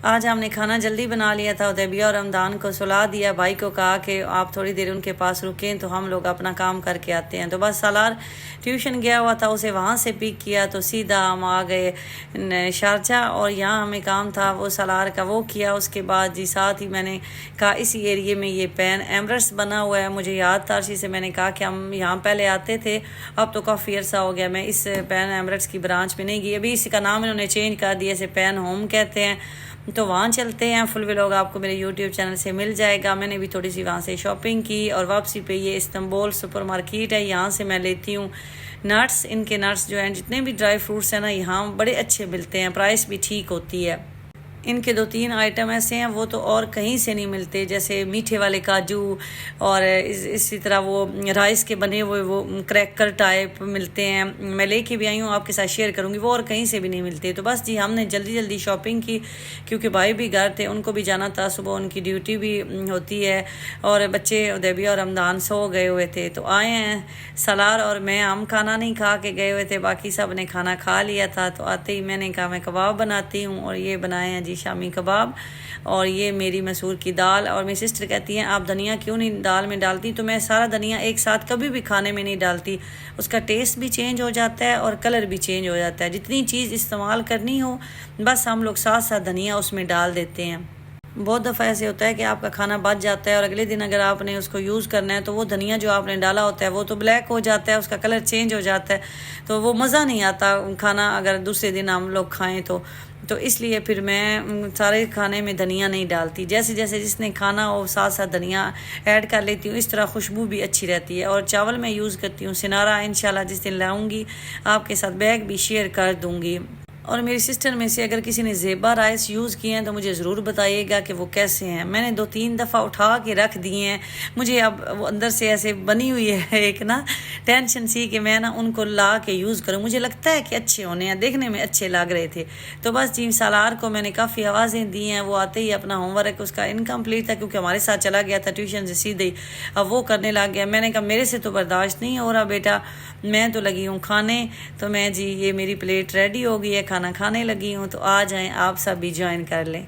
आज हमने खाना जल्दी बना लिया था। उदैबिया और रमदान को सुला दिया, भाई को कहा कि आप थोड़ी देर उनके पास रुकें तो हम लोग अपना काम करके आते हैं। तो बस सालार ट्यूशन गया हुआ था, उसे वहाँ से पिक किया तो सीधा हम आ गए शारजा, और यहाँ हमें काम था वो सालार का वो किया। उसके बाद जी साथ ही मैंने कहा इसी एरिए में ये पैन एमरस बना हुआ है, मुझे याद था, अर्शी से मैंने कहा कि हम यहाँ पहले आते थे, अब तो काफ़ी अर्सा हो गया मैं इस पैन एमरस की ब्रांच में नहीं गई। अभी इसका नाम इन्होंने चेंज कर दिया, इसे पैन होम कहते हैं। तो वहाँ चलते हैं, फुल व्लॉग आपको मेरे यूट्यूब चैनल से मिल जाएगा। मैंने भी थोड़ी सी वहाँ से शॉपिंग की और वापसी पे ये इस्तांबुल सुपर मार्केट है, यहाँ से मैं लेती हूँ नट्स। इनके नट्स जो हैं, जितने भी ड्राई फ्रूट्स हैं ना, यहाँ बड़े अच्छे मिलते हैं, प्राइस भी ठीक होती है। इनके 2-3 आइटम ऐसे हैं वो तो और कहीं से नहीं मिलते, जैसे मीठे वाले काजू और इसी तरह वो राइस के बने हुए वो क्रैकर टाइप मिलते हैं। मैं लेके भी आई हूँ, आपके साथ शेयर करूँगी, वो और कहीं से भी नहीं मिलते। तो बस जी हमने जल्दी जल्दी शॉपिंग की, क्योंकि भाई भी घर थे, उनको भी जाना था, सुबह उनकी ड्यूटी भी होती है, और बच्चे उदैबिया और रमदान सो गए हुए थे। तो आए हैं सलार और मैं, हम खाना नहीं खा के गए हुए थे, बाकी सब ने खाना खा लिया था। तो आते ही मैंने कहा मैं कबाब बनाती हूँ, और ये बनाए हैं शामी कबाब, और ये मेरी मसूर की दाल। और मेरी सिस्टर कहती हैं आप धनिया क्यों नहीं दाल में डालती, तो मैं सारा धनिया एक साथ कभी भी खाने में नहीं डालती, उसका टेस्ट भी चेंज हो जाता है और कलर भी चेंज हो जाता है। जितनी चीज़ इस्तेमाल करनी हो बस हम लोग साथ साथ धनिया उसमें डाल देते हैं। बहुत दफ़ा ऐसे होता है कि आपका खाना बच जाता है और अगले दिन अगर आपने उसको यूज़ करना है तो वो धनिया जो आपने डाला होता है वो तो ब्लैक हो जाता है, उसका कलर चेंज हो जाता है, तो वो मज़ा नहीं आता खाना अगर दूसरे दिन हम लोग खाएं तो इसलिए फिर मैं सारे खाने में धनिया नहीं डालती। जैसे जैसे जिसने खाना हो साथ साथ धनिया ऐड कर लेती हूँ, इस तरह खुशबू भी अच्छी रहती है। और चावल मैं यूज़ करती हूँ सिनारा, इंशाल्लाह जिस दिन लाऊंगी आपके साथ बैग भी शेयर कर दूँगी। और मेरी सिस्टर में से अगर किसी ने ज़ेबा राइस यूज़ किए हैं तो मुझे ज़रूर बताइएगा कि वो कैसे हैं। मैंने 2-3 दफ़ा उठा के रख दिए हैं, मुझे अब वो अंदर से ऐसे बनी हुई है एक ना टेंशन सी कि मैं ना उनको ला के यूज़ करूँ। मुझे लगता है कि अच्छे होने हैं, देखने में अच्छे लग रहे थे। तो बस जी सालार को मैंने काफ़ी आवाज़ें दी हैं, वो आते ही अपना होमवर्क उसका इनकम्प्लीट था क्योंकि हमारे साथ चला गया था ट्यूशन से सीधे ही, अब वो करने लग गया। मैंने कहा मेरे से तो बर्दाश्त नहीं हो रहा बेटा, मैं तो लगी हूँ खाने। तो मैं जी ये मेरी प्लेट रेडी हो गई है, खाना खाने लगी हूँ, तो आ जाएं आप सब भी ज्वाइन कर लें।